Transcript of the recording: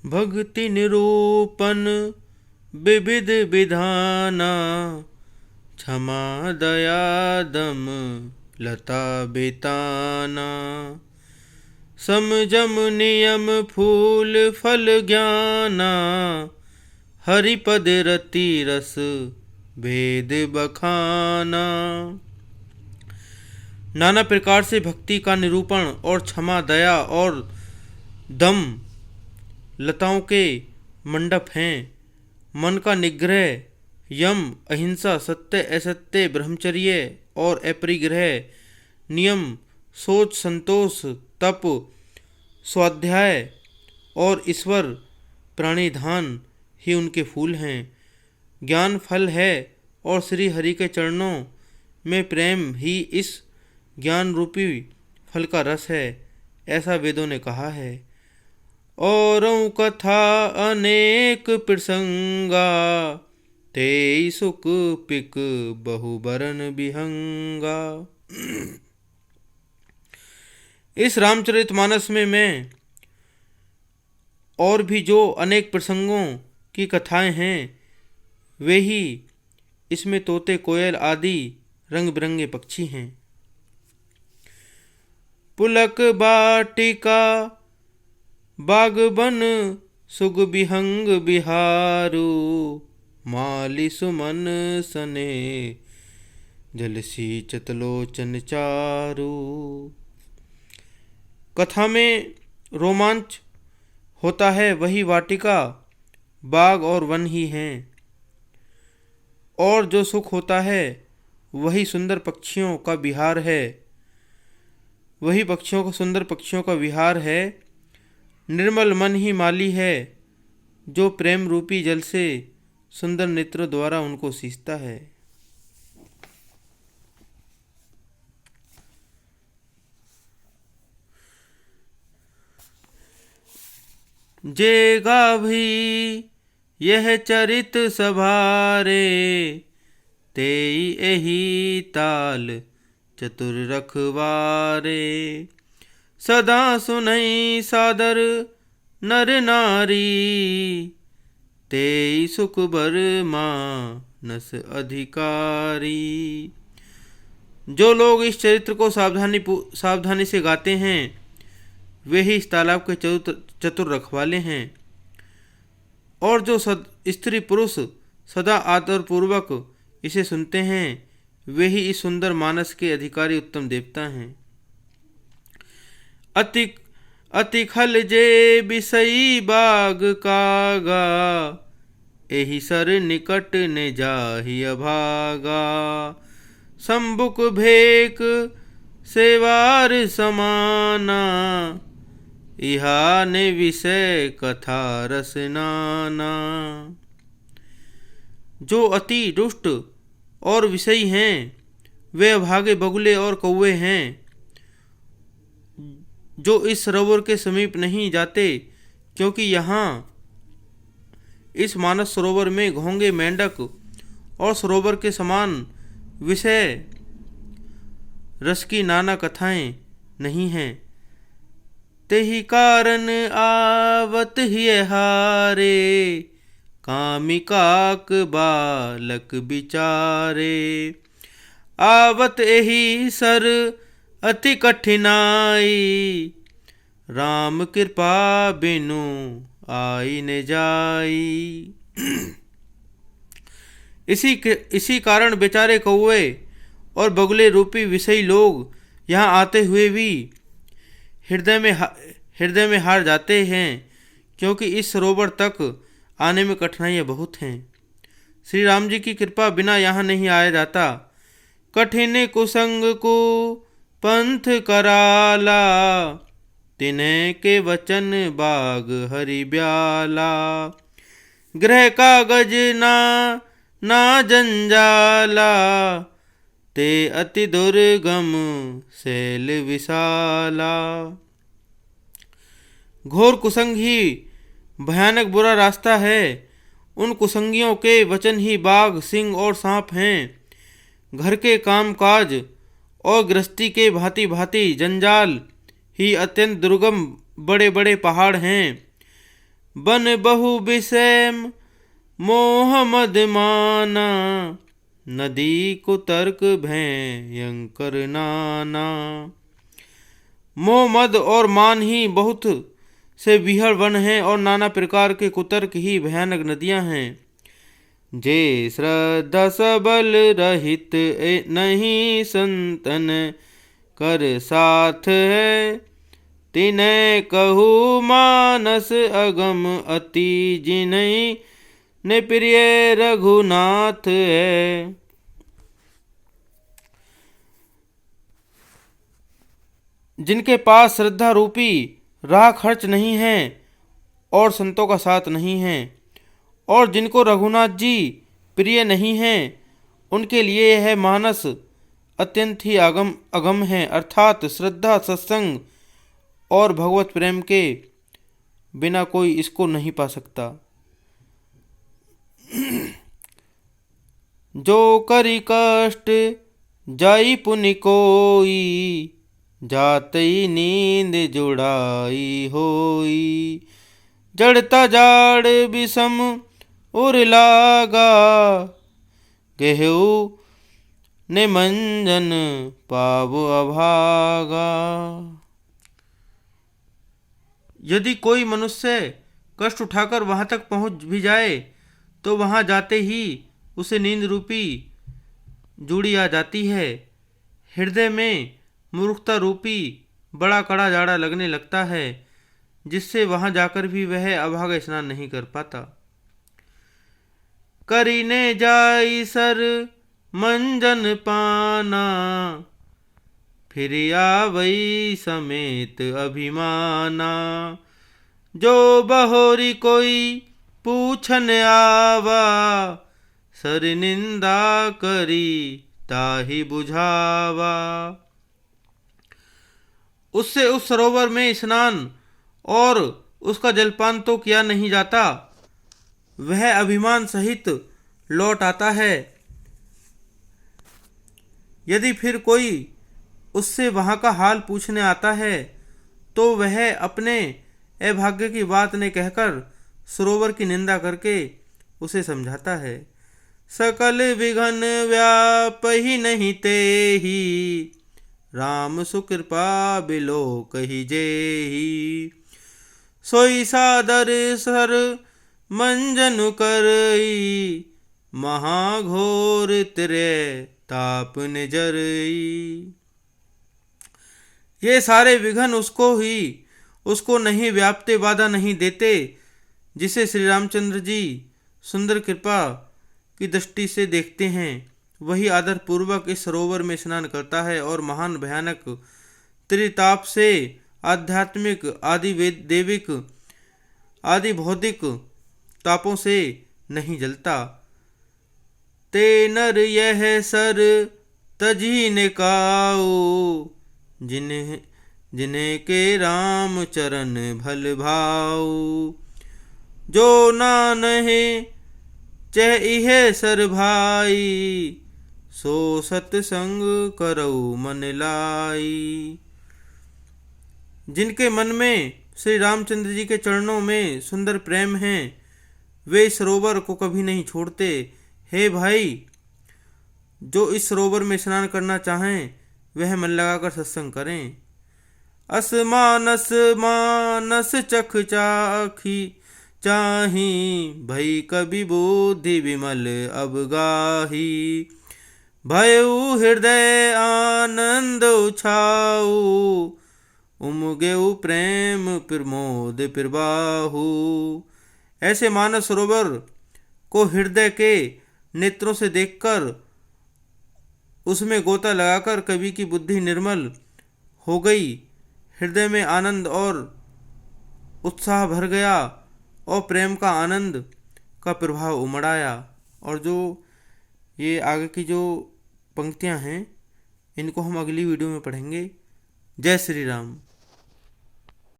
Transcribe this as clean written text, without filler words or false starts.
भक्ति निरूपण विविध विधाना, क्षमा दया दम लता बेताना। समजम नियम फूल फल ज्ञाना, हरिपद रति रस भेद बखाना। नाना प्रकार से भक्ति का निरूपण और क्षमा दया और दम लताओं के मंडप हैं। मन का निग्रह, यम, अहिंसा, सत्य असत्य, ब्रह्मचर्य और अपरिग्रह, नियम, सोच, संतोष, तप, स्वाध्याय और ईश्वर प्राणिधान ही उनके फूल हैं। ज्ञान फल है और श्री हरि के चरणों में प्रेम ही इस ज्ञान रूपी फल का रस है, ऐसा वेदों ने कहा है। औरों कथा अनेक प्रसंगा, तेई सुख पिक बहुबरन विहंगा। इस रामचरितमानस में मैं और भी जो अनेक प्रसंगों की कथाएं हैं वे ही इसमें तोते, कोयल आदि रंग बिरंगे पक्षी हैं। पुलक बाटिका बागबन सुग बिहंग बिहारू, माली सुमन सने जलसी चतलोचन चारू। कथा में रोमांच होता है वही वाटिका, बाग और वन ही हैं, और जो सुख होता है वही सुंदर पक्षियों का विहार है, वही पक्षियों का सुंदर पक्षियों का विहार है। निर्मल मन ही माली है, जो प्रेम रूपी जल से सुंदर नेत्रों द्वारा उनको सींचता है। जेगा भी यह चरित सभारे, तेई एही ताल चतुर रखवारे। सदा सुनई सादर नर नारी, तेई सुख बर मानस अधिकारी। जो लोग इस चरित्र को सावधानी से गाते हैं वे ही इस तालाब के चतुर रखवाले हैं, और जो स्त्री पुरुष सदा आदर पूर्वक इसे सुनते हैं वे ही इस सुंदर मानस के अधिकारी उत्तम देवता हैं। अति खल जे बिसई बाग कागा, एहि सर निकट ने जाहि अभागा। संबुक भेक सेवार समाना, इहा ने विषय कथा रस नाना। जो अति दुष्ट और विषयी हैं वे अभागे बगुले और कौवे हैं, जो इस सरोवर के समीप नहीं जाते, क्योंकि यहाँ इस मानस सरोवर में घोंगे, मेंढक और सरोवर के समान विषय रस की नाना कथाएं नहीं हैं। तेहि कारण आवत ही हारे, कामिकाक बालक बिचारे। आवत एहि सर अति कठिनाई, राम कृपा बिनु आई न जाई। इसी कारण बेचारे कौवे और बगुले रूपी विषयी लोग यहाँ आते हुए भी हृदय में हार जाते हैं, क्योंकि इस सरोवर तक आने में कठिनाइयाँ बहुत हैं। श्री राम जी की कृपा बिना यहाँ नहीं आया जाता। कठिन कुसंग को पंथ कराला, तिन्ह के वचन बाग हरि ब्याला। गृह कागज ना जंजाला, ते अति दुर्गम शैल विशाला। घोर कुसंग ही भयानक बुरा रास्ता है। उन कुसंगियों के वचन ही बाघ, सिंह और सांप हैं। घर के कामकाज और गृहस्थी के भांति भांति जंजाल ही अत्यंत दुर्गम बड़े बड़े पहाड़ हैं। बन बहु विषम मोह मद माना, नदी कुतर्क भयंकर नाना। मोह मद और मान ही बहुत से विहर वन हैं और नाना प्रकार के कुतर्क ही भयानक नदियां हैं। जे श्रद्धा सबल रहित नहीं संतन कर साथ है, तिन्ह कहु मानस अगम अति जिन्ह ने प्रिय रघुनाथ है। जिनके पास श्रद्धा रूपी राह खर्च नहीं है और संतों का साथ नहीं है, और जिनको रघुनाथ जी प्रिय नहीं हैं, उनके लिए यह मानस अत्यंत ही अगम है, अर्थात श्रद्धा, सत्संग और भगवत प्रेम के बिना कोई इसको नहीं पा सकता। जो करी कष्ट जाई पुनि कोई, जातई नींद जुड़ाई होई। जड़ता जाड़ विषम उर लागा, गेहूँ ने मंजन पाव अभागा। यदि कोई मनुष्य कष्ट उठाकर वहां तक पहुंच भी जाए तो वहां जाते ही उसे नींद रूपी जूड़ी आ जाती है। हृदय में मूर्खता रूपी बड़ा कड़ा जाड़ा लगने लगता है, जिससे वहां जाकर भी वह अभागा स्नान नहीं कर पाता। करीने जाई सर मंजन पाना, फिर आवई समेत अभिमाना। जो बहोरी कोई पूछन आवा, सर निंदा करी ताहि बुझावा। उससे उस सरोवर में स्नान और उसका जलपान तो किया नहीं जाता, वह अभिमान सहित लौट आता है। यदि फिर कोई उससे वहां का हाल पूछने आता है तो वह अपने अभाग्य की बात ने कहकर सरोवर की निंदा करके उसे समझाता है। सकल विघन व्यापहि नहीं तेहि, राम सुकृपा बिलो कही जेहि। सोई सादर सर मंजन करई, महाघोर तिरे ताप निजरई। ये सारे विघन उसको नहीं व्यापते, बाधा नहीं देते। जिसे श्री रामचंद्र जी सुंदर कृपा की दृष्टि से देखते हैं, वही आदर पूर्वक इस सरोवर में स्नान करता है और महान भयानक त्रिताप से आध्यात्मिक, आदि दैविक, आदि भौतिक तापों से नहीं जलता। ते नर यह सर तजी ने काऊ, जिन्हें के राम चरण भल भाऊ। जो नानहे चह इहे सर भाई, सो सतसंग करऊ मन लाई। जिनके मन में श्री रामचंद्र जी के चरणों में सुंदर प्रेम है, वे सरोवर को कभी नहीं छोड़ते। हे भाई, जो इस सरोवर में स्नान करना चाहें वह मन लगाकर सत्संग करें। असमानस मानस चख चाखी चाही, भई कवि बुद्धि विमल अबगाही। भयउ हृदय आनंद उछाऊ, उमगेउ प्रेम प्रमोद प्रबाहु। ऐसे मानस सरोवर को हृदय के नेत्रों से देखकर उसमें गोता लगाकर कवि की बुद्धि निर्मल हो गई, हृदय में आनंद और उत्साह भर गया और प्रेम का आनंद का प्रभाव उमड़ आया। और जो ये आगे की जो पंक्तियां हैं, इनको हम अगली वीडियो में पढ़ेंगे। जय श्री राम।